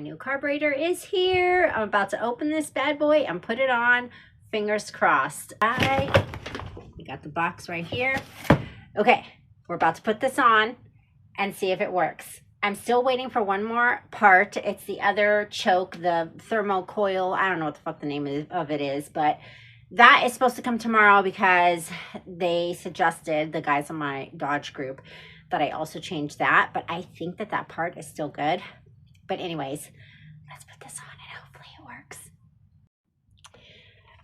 new carburetor is here. I'm about to open this bad boy and put it on. Fingers crossed. We got the box right here. Okay, we're about to put this on and see if it works. I'm still waiting for one more part. It's the other choke, the thermocoil. I don't know what the fuck the name of it is, but that is supposed to come tomorrow because they suggested, the guys on my Dodge group, that I also change that. But I think that that part is still good. But anyways, let's put this on and hopefully it works.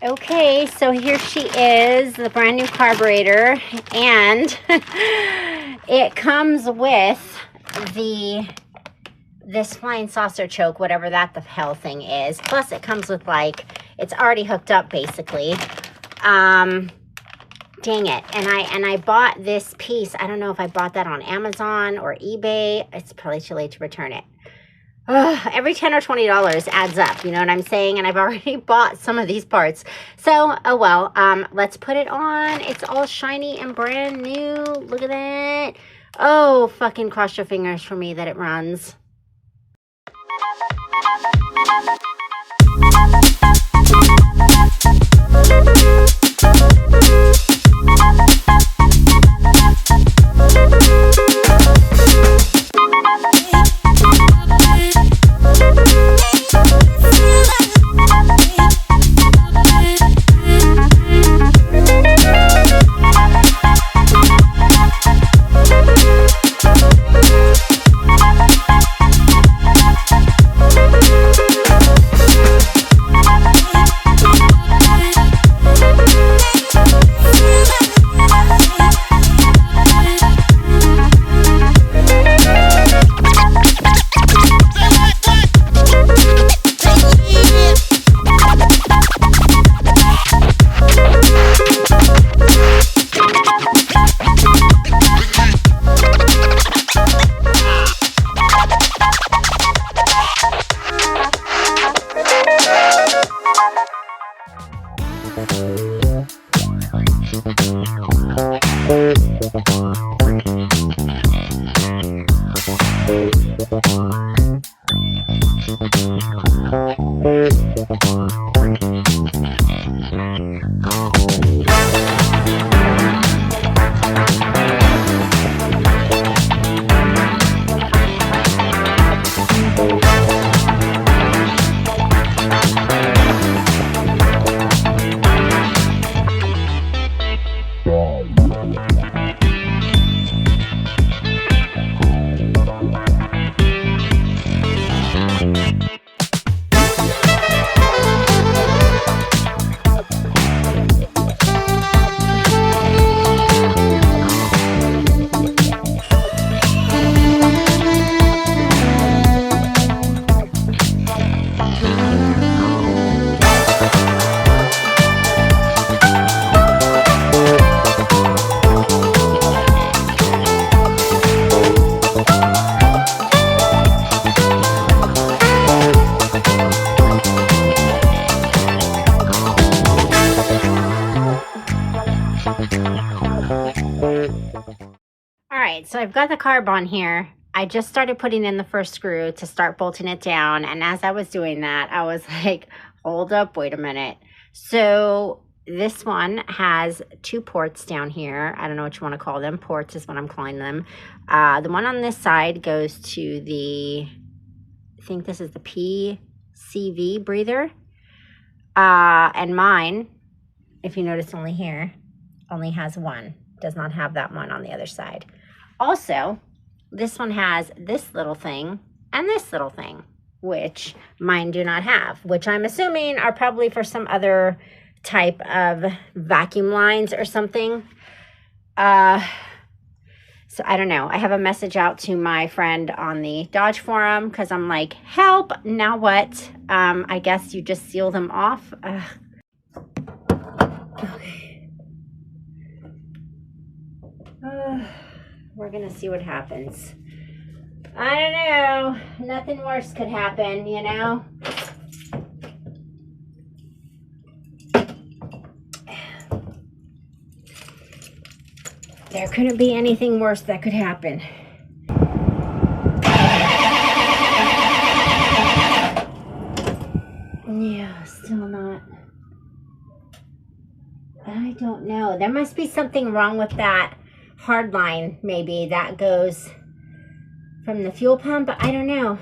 Okay, so here she is, the brand new carburetor, and it comes with this flying saucer choke, whatever that the hell thing is. Plus it comes with, like, it's already hooked up basically. Dang it. And I bought this piece. I don't know if I bought that on Amazon or eBay. It's probably too late to return it. Every $10 or $20 adds up, you know what I'm saying? And I've already bought some of these parts. So, oh well, let's put it on. It's all shiny and brand new. Look at that. Oh, fucking cross your fingers for me that it runs. So I've got the carb on here. I just started putting in the first screw to start bolting it down. And as I was doing that, I was like, hold up, wait a minute. So this one has two ports down here. I don't know what you want to call them. Ports is what I'm calling them. The one on this side goes to the, I think this is the PCV breather. And mine, if you notice only here, only has one. Does not have that one on the other side. Also, this one has this little thing and this little thing, which mine do not have, which I'm assuming are probably for some other type of vacuum lines or something. So I don't know. I have a message out to my friend on the Dodge forum because I'm like, help, now what? I guess you just seal them off. Okay. We're gonna see what happens. I don't know. Nothing worse could happen, you know? There couldn't be anything worse that could happen. Yeah, still not. I don't know. There must be something wrong with that hard line, maybe, that goes from the fuel pump. I don't know.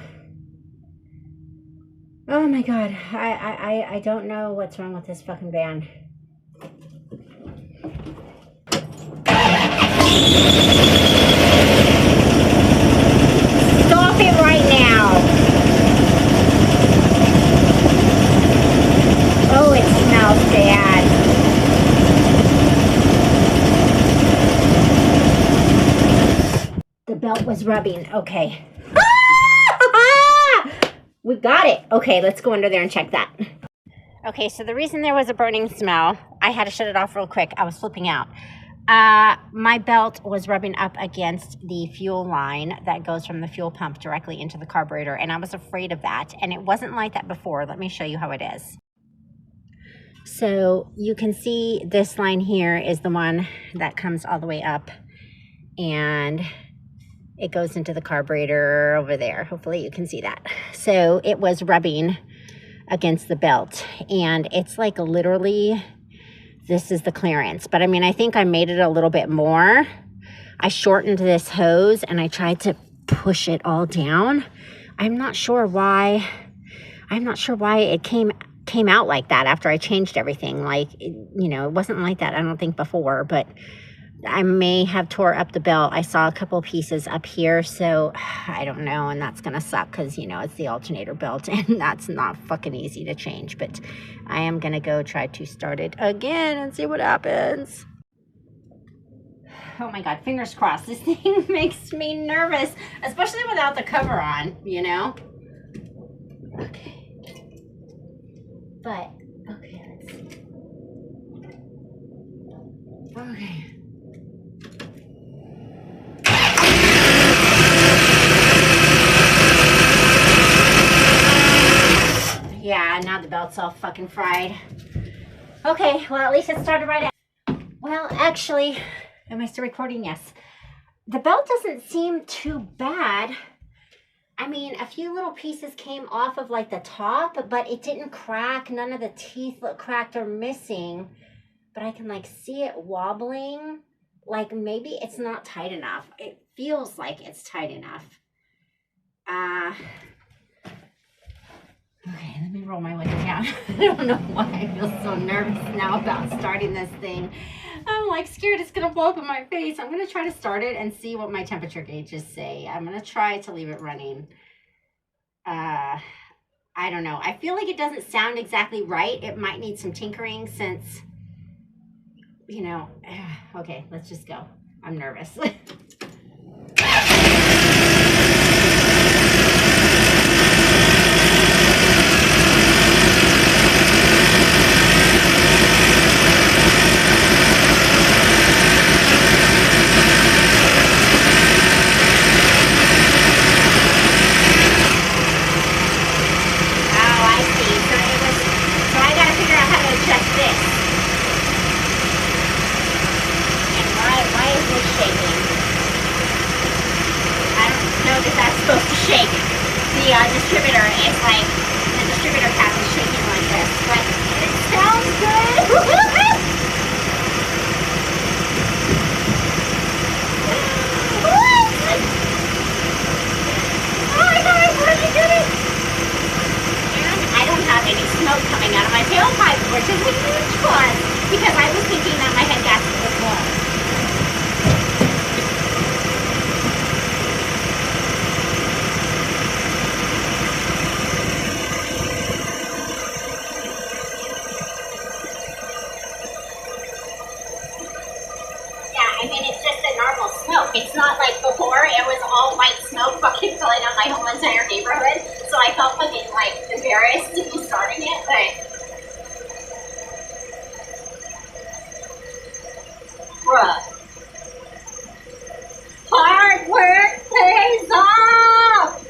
Oh my God. I don't know what's wrong with this fucking van. Stop it right now. Oh, it smells bad. The belt was rubbing. Okay. We got it. Okay, let's go under there and check that. Okay, so the reason there was a burning smell, I had to shut it off real quick. I was flipping out. My belt was rubbing up against the fuel line that goes from the fuel pump directly into the carburetor, and I was afraid of that, and it wasn't like that before. Let me show you how it is. So you can see this line here is the one that comes all the way up, and it goes into the carburetor over there. Hopefully you can see that. So it was rubbing against the belt, and it's like literally, this is the clearance. But I mean, I think I made it a little bit more. I shortened this hose and I tried to push it all down. I'm not sure why it came out like that after I changed everything. Like, you know, it wasn't like that, I don't think, before, but I may have tore up the belt. I saw a couple pieces up here, so I don't know, and that's gonna suck because, you know, it's the alternator belt and that's not fucking easy to change. But I am gonna go try to start it again and see what happens. Oh my God, fingers crossed. This thing makes me nervous, especially without the cover on, you know? Okay. But, okay, let's see. Okay. Yeah, now the belt's all fucking fried. Okay, well, at least it started right out. Well, actually, am I still recording? Yes. The belt doesn't seem too bad. I mean, a few little pieces came off of like the top, but it didn't crack. None of the teeth look cracked or missing. But I can like see it wobbling. Like maybe it's not tight enough. It feels like it's tight enough. Okay, let me roll my window down. I don't know why I feel so nervous now about starting this thing. I'm like scared it's gonna blow up in my face. I'm gonna try to start it and see what my temperature gauges say. I'm gonna try to leave it running. I don't know. I feel like it doesn't sound exactly right. It might need some tinkering since, you know, okay, let's just go. I'm nervous. Distributor, it's like the distributor cap is shaking like this, but it sounds good. Oh my God, I really did it! And I don't have any smoke coming out of my tailpipe, which is a huge plus, because I was thinking that my head gasket was low. It's not like before, it was all white smoke fucking filling up my whole entire neighborhood, so I felt fucking like embarrassed to be starting it, but bruh. Hard work pays off!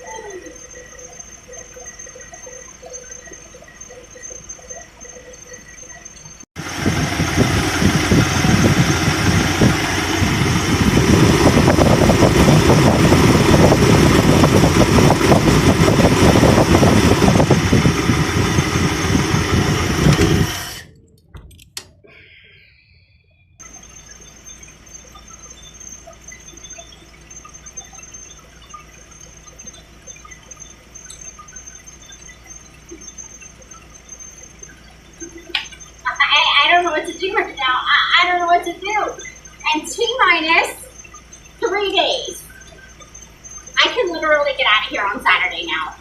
and T-3 days. I can literally get out of here on Saturday now.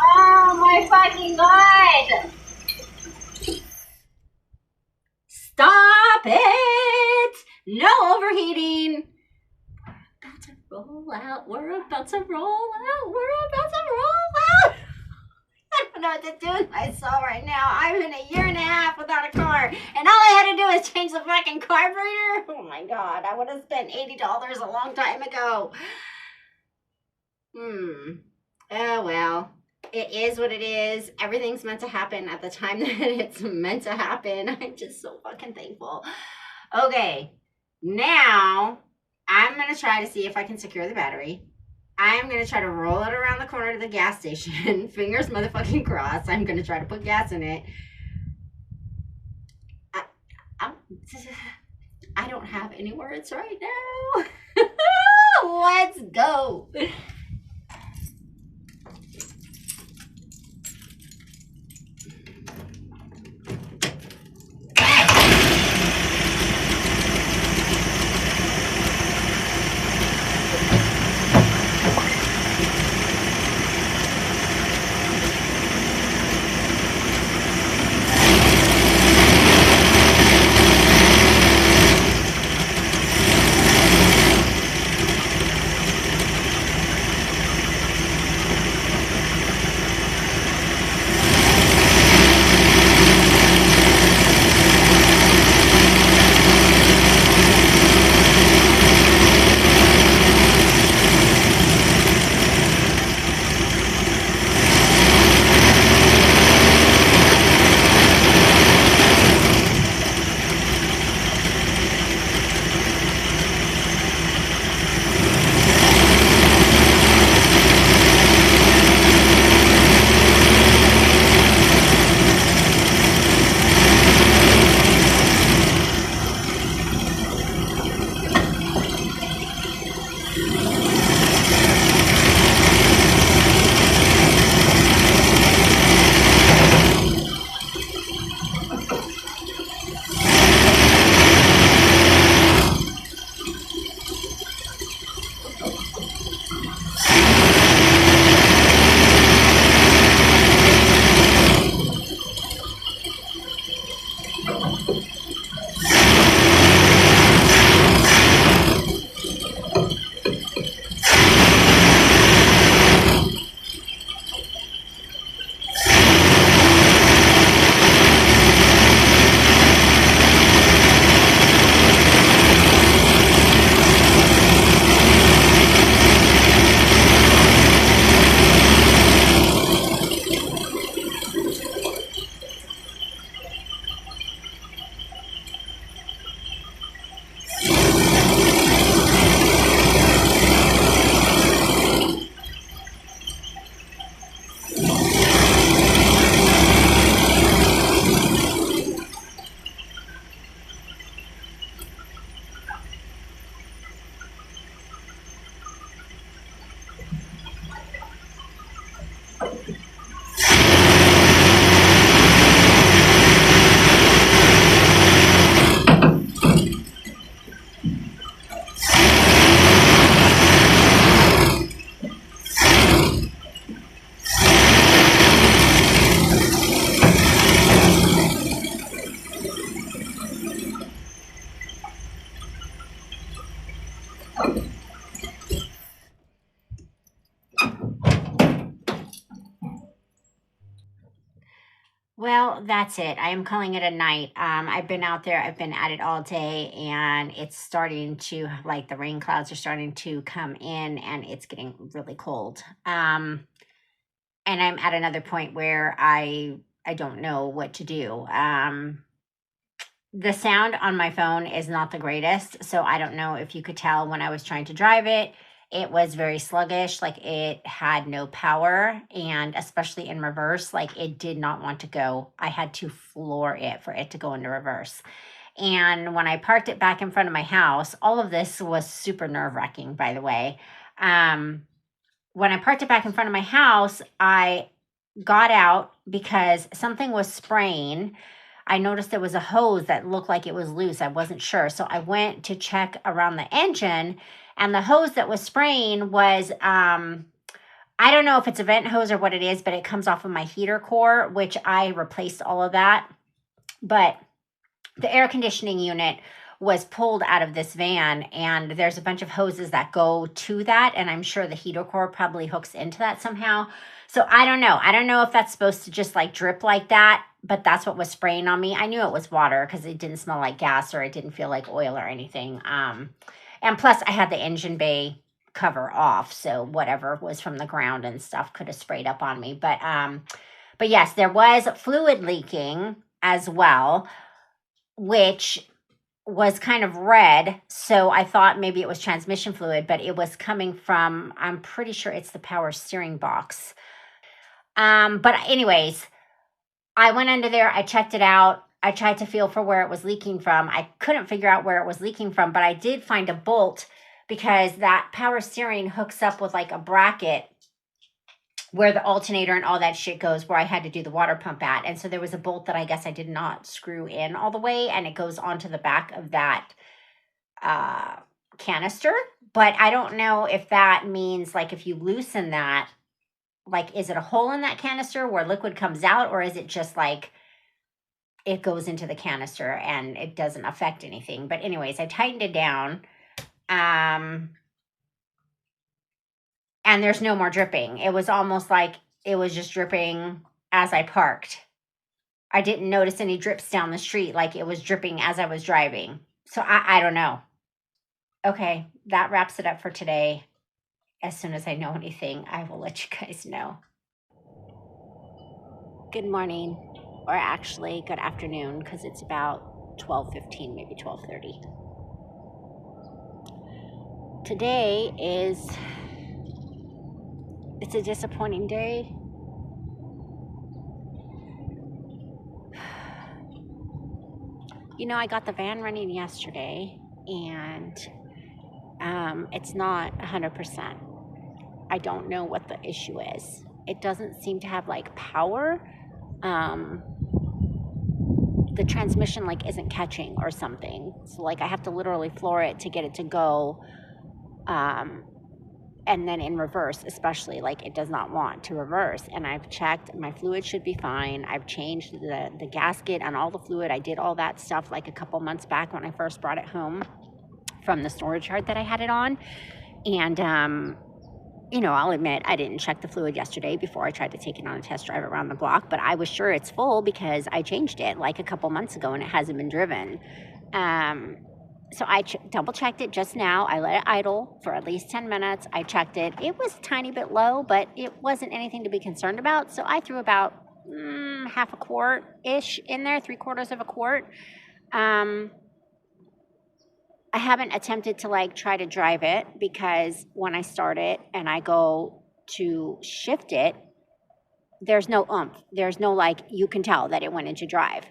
Oh my fucking God. Stop it. No overheating. Roll out. We're about to roll out. We're about to roll out. I don't know what to do with myself right now. I've been a year and a half without a car, and all I had to do was change the fucking carburetor. Oh my God, I would have spent $80 a long time ago. Oh well, it is what it is. Everything's meant to happen at the time that it's meant to happen. I'm just so fucking thankful. Okay, now I'm gonna try to see if I can secure the battery. I'm going to try to roll it around the corner to the gas station. Fingers motherfucking crossed. I'm going to try to put gas in it. I don't have any words right now. Let's go. Well, that's it. I am calling it a night. I've been out there, I've been at it all day, and it's starting to, like, the rain clouds are starting to come in, and it's getting really cold. And I'm at another point where I don't know what to do. The sound on my phone is not the greatest, so I don't know if you could tell when I was trying to drive it. It was very sluggish, like it had no power, and especially in reverse, like it did not want to go. I had to floor it for it to go into reverse. And when I parked it back in front of my house, all of this was super nerve-wracking, by the way. When I parked it back in front of my house, I got out, because something was spraying. I noticed there was a hose that looked like it was loose. I wasn't sure. So I went to check around the engine, and the hose that was spraying was, I don't know if it's a vent hose or what it is, but it comes off of my heater core, which I replaced all of that. But the air conditioning unit was pulled out of this van, and there's a bunch of hoses that go to that, and I'm sure the heater core probably hooks into that somehow. So I don't know. I don't know if that's supposed to just like drip like that, but that's what was spraying on me. I knew it was water because it didn't smell like gas or it didn't feel like oil or anything. And plus I had the engine bay cover off, so whatever was from the ground and stuff could have sprayed up on me. But yes, there was fluid leaking as well, which was kind of red. So I thought maybe it was transmission fluid, but it was coming from, I'm pretty sure it's the power steering box. But anyways, I went under there, I checked it out. I tried to feel for where it was leaking from. I couldn't figure out where it was leaking from, but I did find a bolt because that power steering hooks up with like a bracket where the alternator and all that shit goes, where I had to do the water pump at. And so there was a bolt that I guess I did not screw in all the way, and it goes onto the back of that canister. But I don't know if that means like if you loosen that, like, is it a hole in that canister where liquid comes out, or is it just like it goes into the canister and it doesn't affect anything? But anyways, I tightened it down. And there's no more dripping. It was almost like it was just dripping as I parked. I didn't notice any drips down the street, like it was dripping as I was driving. So I don't know. Okay, that wraps it up for today. As soon as I know anything, I will let you guys know. Good morning, or actually good afternoon, because it's about 12:15, maybe 12:30. Today it's a disappointing day. You know, I got the van running yesterday, and it's not 100%. I don't know what the issue is. It doesn't seem to have like power. The transmission like isn't catching or something. So like I have to literally floor it to get it to go. And then in reverse, especially, like it does not want to reverse. And I've checked, my fluid should be fine. I've changed the gasket and all the fluid. I did all that stuff like a couple months back when I first brought it home from the storage yard that I had it on. And you know, I'll admit I didn't check the fluid yesterday before I tried to take it on a test drive around the block, but I was sure it's full because I changed it like a couple months ago and it hasn't been driven. So I double checked it just now. I let it idle for at least 10 minutes. I checked it. It was a tiny bit low, but it wasn't anything to be concerned about. So I threw about half a quart-ish in there, 3/4 of a quart. I haven't attempted to like try to drive it because when I start it and I go to shift it, there's no oomph. There's no like, you can tell that it went into drive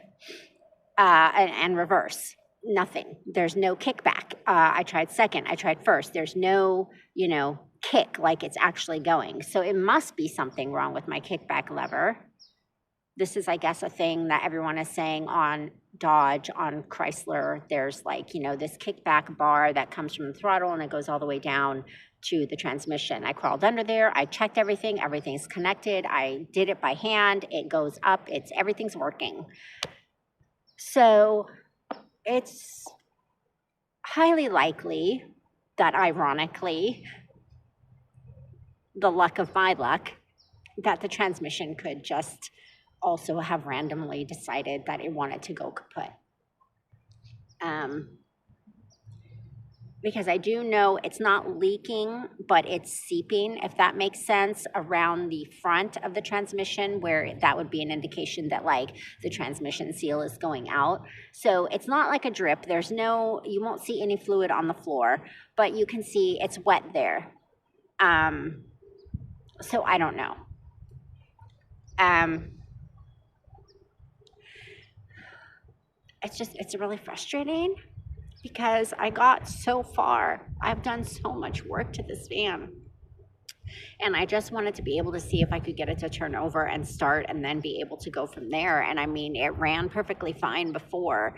and reverse. Nothing. There's no kickback. I tried second. I tried first. There's no, kick like it's actually going. So it must be something wrong with my kickback lever. This is, I guess, a thing that everyone is saying on Dodge, on Chrysler. There's like, this kickback bar that comes from the throttle and it goes all the way down to the transmission. I crawled under there. I checked everything. Everything's connected. I did it by hand. It goes up. Everything's working. So it's highly likely that, ironically, the luck of my luck, that the transmission could just also have randomly decided that it wanted to go kaput. Because I do know it's not leaking, but it's seeping, if that makes sense, around the front of the transmission, where that would be an indication that like the transmission seal is going out. So it's not like a drip. You won't see any fluid on the floor, but you can see it's wet there. So I don't know. It's really frustrating because I got so far. I've done so much work to this van. And I just wanted to be able to see if I could get it to turn over and start and then be able to go from there. And I mean, it ran perfectly fine before.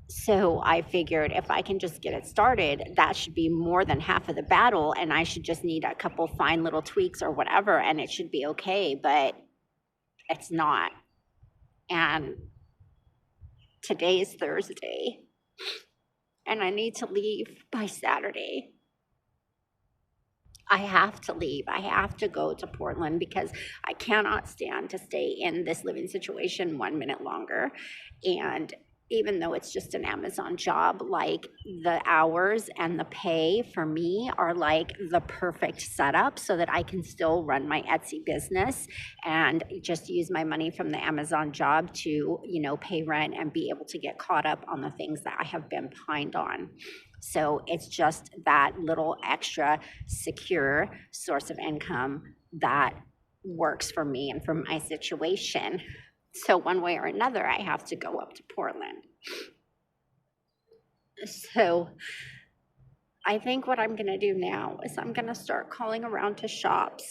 So I figured if I can just get it started, that should be more than half of the battle. And I should just need a couple fine little tweaks or whatever, and it should be okay. But it's not. And today is Thursday, and I need to leave by Saturday. I have to leave. I have to go to Portland because I cannot stand to stay in this living situation 1 minute longer. And even though it's just an Amazon job, like the hours and the pay for me are like the perfect setup so that I can still run my Etsy business and just use my money from the Amazon job to, pay rent and be able to get caught up on the things that I have been behind on. So it's just that little extra secure source of income that works for me and for my situation. So one way or another, I have to go up to Portland. So I think what I'm going to do now is I'm going to start calling around to shops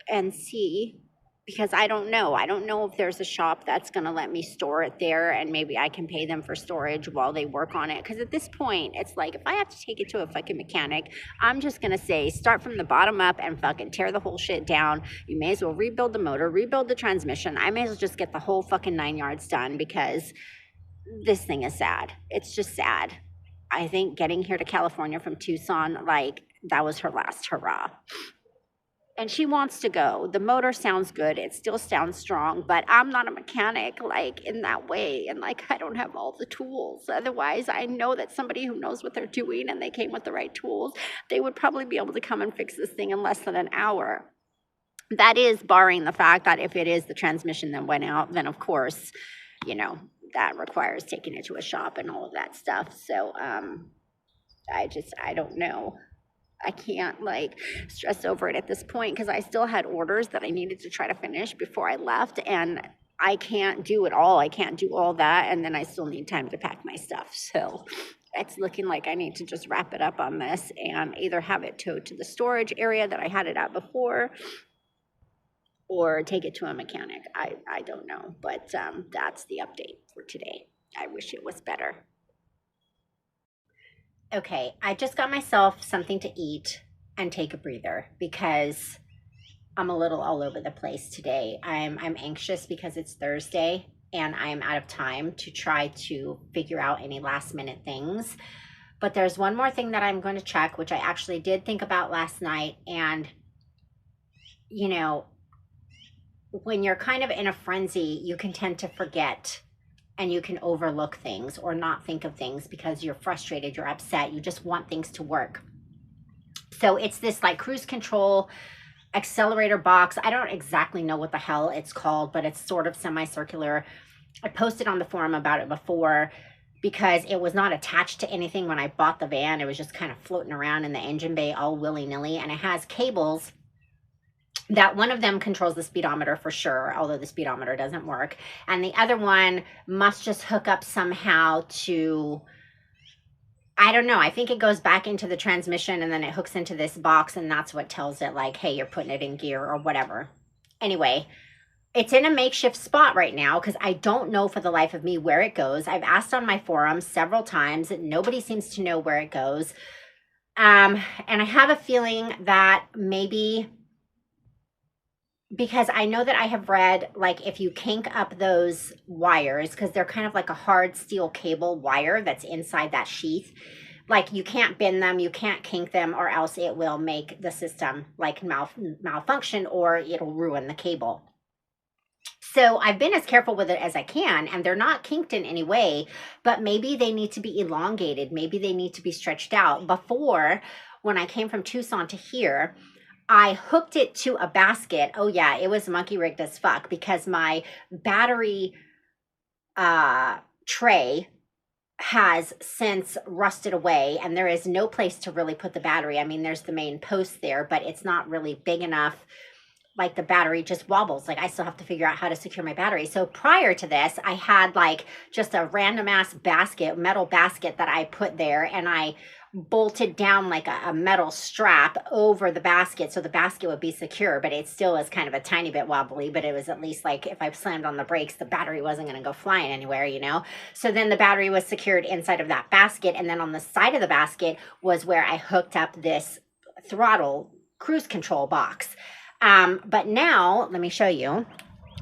and see, because I don't know. I don't know if there's a shop that's going to let me store it there and maybe I can pay them for storage while they work on it. Because at this point, it's like if I have to take it to a fucking mechanic, I'm just going to say start from the bottom up and fucking tear the whole shit down. You may as well rebuild the motor, rebuild the transmission. I may as well just get the whole fucking 9 yards done because this thing is sad. It's just sad. I think getting here to California from Tucson, that was her last hurrah. And she wants to go. The motor sounds good. It still sounds strong, but I'm not a mechanic, in that way. And, I don't have all the tools. Otherwise, I know that somebody who knows what they're doing and they came with the right tools, they would probably be able to come and fix this thing in less than an hour. That is barring the fact that if it is the transmission that went out, then, of course, that requires taking it to a shop and all of that stuff. So, I don't know. I can't stress over it at this point because I still had orders that I needed to try to finish before I left, and I can't do it all. I can't do all that, and then I still need time to pack my stuff. So it's looking like I need to just wrap it up on this and either have it towed to the storage area that I had it at before or take it to a mechanic. I don't know, but that's the update for today. I wish it was better. Okay, I just got myself something to eat and take a breather because I'm a little all over the place today. I'm anxious because it's Thursday and I'm out of time to try to figure out any last minute things. But there's one more thing that I'm going to check, which I actually did think about last night. And, when you're kind of in a frenzy, you can tend to forget and you can overlook things or not think of things because you're frustrated, you're upset, you just want things to work. So it's this cruise control accelerator box. I don't exactly know what the hell it's called, but it's sort of semicircular. I posted on the forum about it before because it was not attached to anything when I bought the van. It was just kind of floating around in the engine bay all willy-nilly, and it has cables that one of them controls the speedometer for sure, although the speedometer doesn't work. And the other one must just hook up somehow to, I don't know. I think it goes back into the transmission and then it hooks into this box and that's what tells it hey, you're putting it in gear or whatever. Anyway, it's in a makeshift spot right now because I don't know for the life of me where it goes. I've asked on my forum several times. Nobody seems to know where it goes. And I have a feeling that maybe, because I know that I have read, if you kink up those wires, because they're kind of like a hard steel cable wire that's inside that sheath, you can't bend them, you can't kink them, or else it will make the system malfunction or it'll ruin the cable. So I've been as careful with it as I can, and they're not kinked in any way, but maybe they need to be elongated. Maybe they need to be stretched out. Before, when I came from Tucson to here, I hooked it to a basket. Oh yeah, it was monkey rigged as fuck because my battery tray has since rusted away and there is no place to really put the battery. I mean, there's the main post there, but it's not really big enough. The battery just wobbles. I still have to figure out how to secure my battery. So prior to this, I had just a random ass basket, metal basket that I put there, and I bolted down like a metal strap over the basket so the basket would be secure, but it still was kind of a tiny bit wobbly, but it was at least like if I slammed on the brakes, the battery wasn't going to go flying anywhere, you know? So then the battery was secured inside of that basket, and then on the side of the basket was where I hooked up this throttle cruise control box. But now, let me show you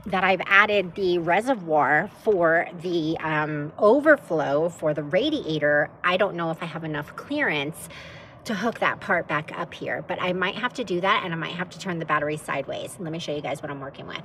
that I've added the reservoir for the overflow for the radiator. I don't know if I have enough clearance to hook that part back up here, but I might have to do that, and I might have to turn the battery sideways. Let me show you guys what I'm working with.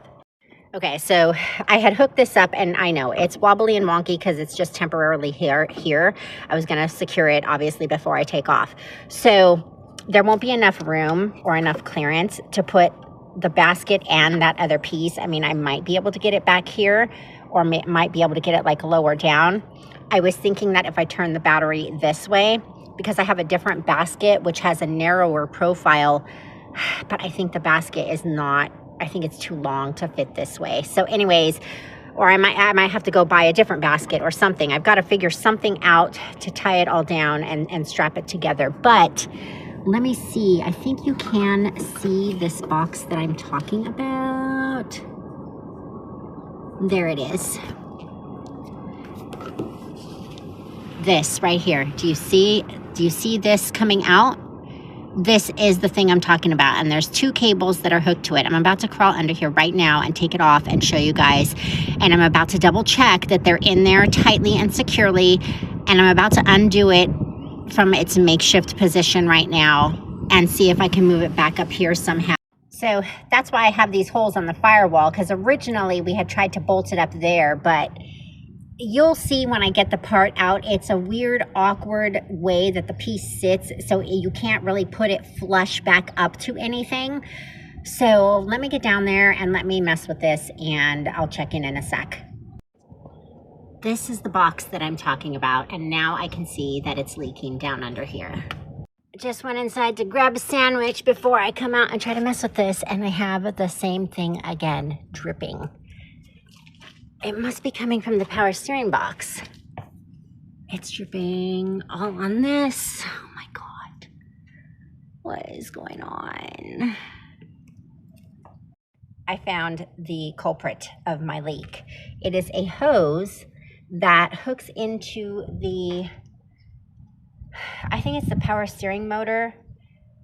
Okay, so I had hooked this up, and I know it's wobbly and wonky because it's just temporarily here. I was gonna secure it obviously before I take off. So there won't be enough room or enough clearance to put the basket and that other piece. I mean, I might be able to get it back here, or might be able to get it like lower down. I was thinking that if I turn the battery this way, because I have a different basket which has a narrower profile, but I think the basket is not, I think it's too long to fit this way. So anyways, or I might have to go buy a different basket or something. I've got to figure something out to tie it all down and strap it together. But let me see. I think you can see this box that I'm talking about. There it is. This right here. Do you see this coming out? This is the thing I'm talking about, and there's 2 cables that are hooked to it. I'm about to crawl under here right now and take it off and show you guys, and I'm about to double check that they're in there tightly and securely, and I'm about to undo it from its makeshift position right now and see if I can move it back up here somehow. So that's why I have these holes on the firewall, because originally we had tried to bolt it up there, but you'll see when I get the part out, it's a weird, awkward way that the piece sits, so you can't really put it flush back up to anything. So let me get down there and let me mess with this, and I'll check in a sec. This is the box that I'm talking about, and now I can see that it's leaking down under here. Just went inside to grab a sandwich before I come out and try to mess with this, and I have the same thing again, dripping. It must be coming from the power steering box. It's dripping all on this. Oh my God. What is going on? I found the culprit of my leak. It is a hose that hooks into the, I think it's the power steering motor.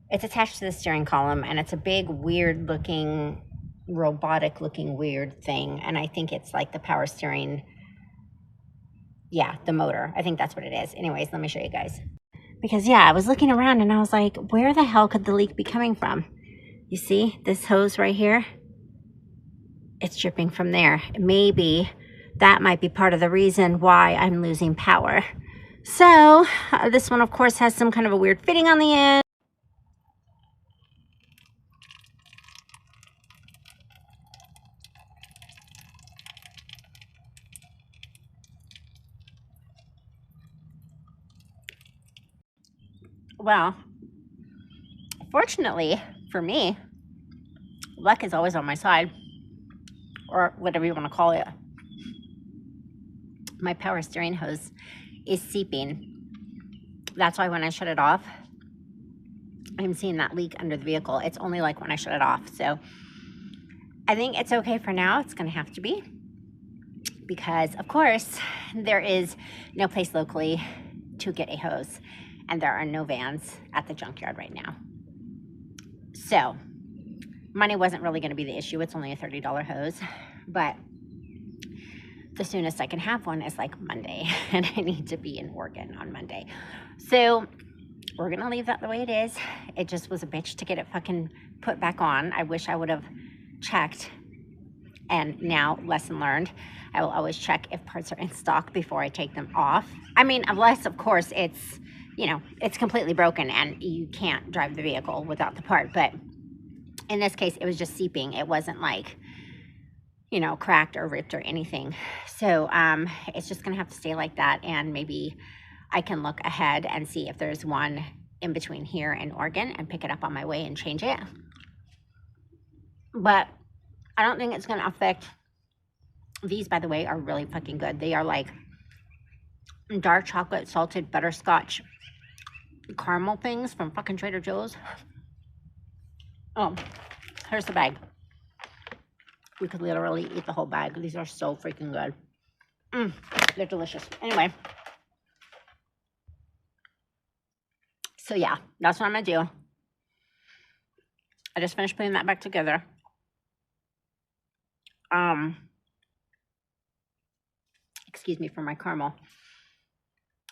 It's attached to the steering column, and it's a big, weird looking, robotic looking weird thing, and I think it's like the power steering, yeah, the motor. I think that's what it is. Anyways, let me show you guys, because yeah, I was looking around and I was like, where the hell could the leak be coming from? You see this hose right here? It's dripping from there. Maybe that might be part of the reason why I'm losing power. So this one of course has some kind of a weird fitting on the end. Well, fortunately for me, luck is always on my side, or whatever you want to call it. My power steering hose is seeping. That's why when I shut it off, I'm seeing that leak under the vehicle. It's only like when I shut it off. So I think it's okay for now. It's going to have to be, because of course there is no place locally to get a hose, and there are no vans at the junkyard right now. So money wasn't really going to be the issue. It's only a $30 hose, but the soonest I can have one is like Monday, and I need to be in Oregon on Monday. So we're going to leave that the way it is. It just was a bitch to get it fucking put back on. I wish I would have checked, and now, lesson learned, I will always check if parts are in stock before I take them off. I mean, unless of course it's, you know, it's completely broken and you can't drive the vehicle without the part. But in this case, it was just seeping. It wasn't like, you know, cracked or ripped or anything. So it's just gonna have to stay like that, and maybe I can look ahead and see if there's one in between here and Oregon and pick it up on my way and change it. But I don't think it's gonna affect. These, by the way, are really fucking good. They are like dark chocolate salted butterscotch caramel things from fucking Trader Joe's. Oh, here's the bag. We could literally eat the whole bag. These are so freaking good. They're delicious. Anyway. So yeah, that's what I'm gonna do. I just finished putting that back together. Excuse me for my caramel.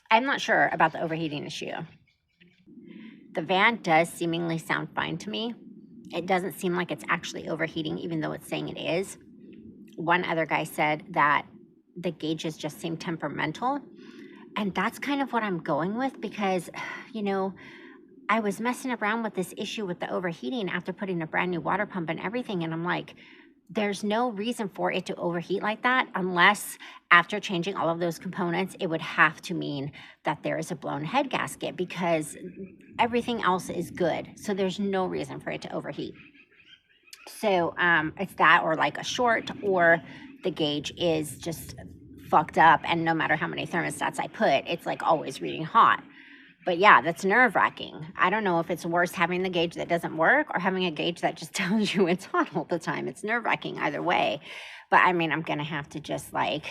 I'm not sure about the overheating issue. The van does seemingly sound fine to me. It doesn't seem like it's actually overheating, even though it's saying it is. One other guy said that the gauges just seem temperamental. And that's kind of what I'm going with because, you know, I was messing around with this issue with the overheating after putting a brand new water pump and everything. And I'm like, there's no reason for it to overheat like that unless after changing all of those components, it would have to mean that there is a blown head gasket because everything else is good. So there's no reason for it to overheat. So it's that or like a short or the gauge is just fucked up. And no matter how many thermostats I put, it's like always reading hot. But yeah, that's nerve wracking. I don't know if it's worse having the gauge that doesn't work or having a gauge that just tells you it's hot all the time. It's nerve wracking either way. But I mean, I'm going to have to just like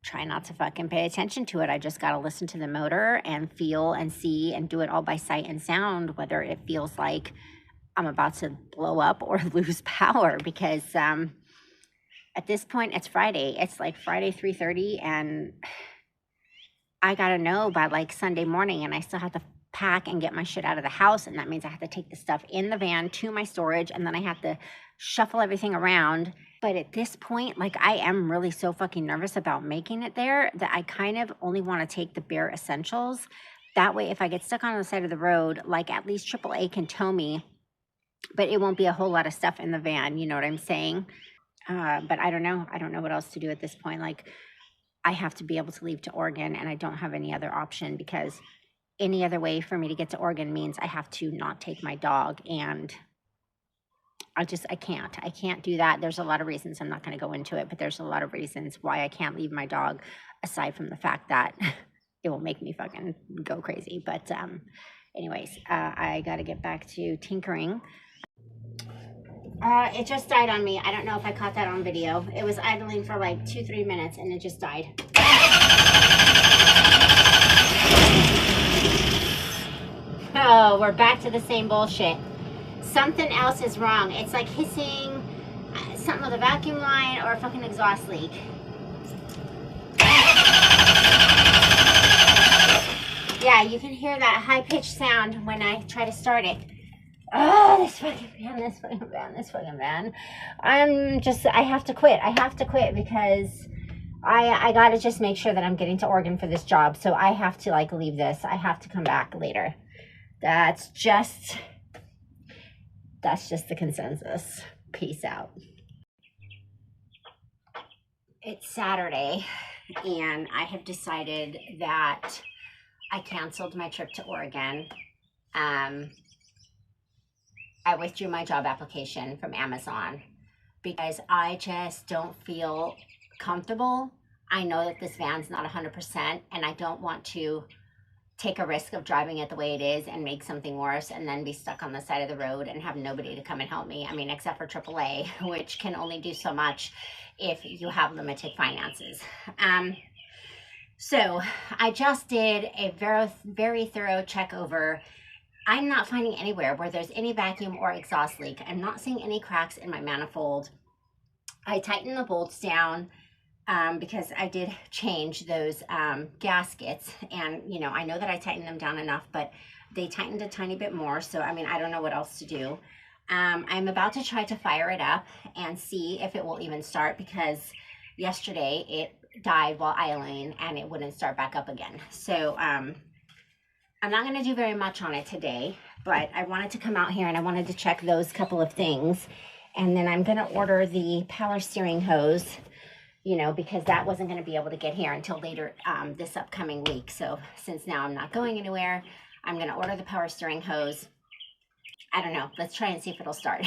try not to fucking pay attention to it. I just got to listen to the motor and feel and see and do it all by sight and sound, whether it feels like I'm about to blow up or lose power because at this point it's Friday. It's like Friday 3:30 and I got to know by like Sunday morning and I still have to pack and get my shit out of the house. And that means I have to take the stuff in the van to my storage and then I have to shuffle everything around. But at this point, like I am really so fucking nervous about making it there that I kind of only want to take the bare essentials. That way, if I get stuck on the side of the road, like at least AAA can tow me, but it won't be a whole lot of stuff in the van. You know what I'm saying? But I don't know. I don't know what else to do at this point. Like, I have to be able to leave to Oregon and I don't have any other option because any other way for me to get to Oregon means I have to not take my dog and I can't do that. There's a lot of reasons. I'm not going to go into it, but there's a lot of reasons why I can't leave my dog aside from the fact that it will make me fucking go crazy. But anyways, I got to get back to tinkering. It just died on me. I don't know if I caught that on video. It was idling for like 2-3 minutes and it just died. Oh, we're back to the same bullshit. Something else is wrong. It's like hissing, something with a vacuum line or a fucking exhaust leak. Yeah, you can hear that high-pitched sound when I try to start it. Oh, this fucking van. I have to quit. Because I gotta just make sure that I'm getting to Oregon for this job. So I have to like leave this. I have to come back later. That's just the consensus. Peace out. It's Saturday and I have decided that I canceled my trip to Oregon. I withdrew my job application from Amazon because I just don't feel comfortable. I know that this van's not 100% and I don't want to take a risk of driving it the way it is and make something worse and then be stuck on the side of the road and have nobody to come and help me. I mean, except for AAA, which can only do so much if you have limited finances. So I just did a very, very thorough check over. I'm not finding anywhere where there's any vacuum or exhaust leak. I'm not seeing any cracks in my manifold. I tightened the bolts down because I did change those gaskets. And, you know, I know that I tightened them down enough, but they tightened a tiny bit more. So, I mean, I don't know what else to do. I'm about to try to fire it up and see if it will even start because yesterday it died while idling and it wouldn't start back up again. So, I'm not going to do very much on it today, but I wanted to come out here and I wanted to check those couple of things. And then I'm going to order the power steering hose, you know, because that wasn't going to be able to get here until later this upcoming week. So since now I'm not going anywhere, I'm going to order the power steering hose. I don't know. Let's try and see if it'll start.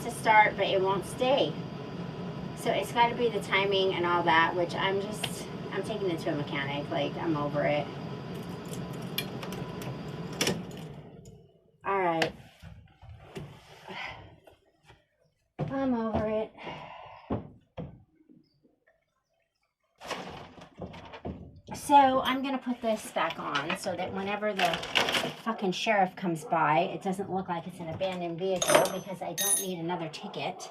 wants to start, but it won't stay. So it's got to be the timing and all that, which I'm taking it to a mechanic. Like, I'm over it. All right. I'm over it. So I'm going to put this back on so that whenever the fucking sheriff comes by, it doesn't look like it's an abandoned vehicle, because I don't need another ticket.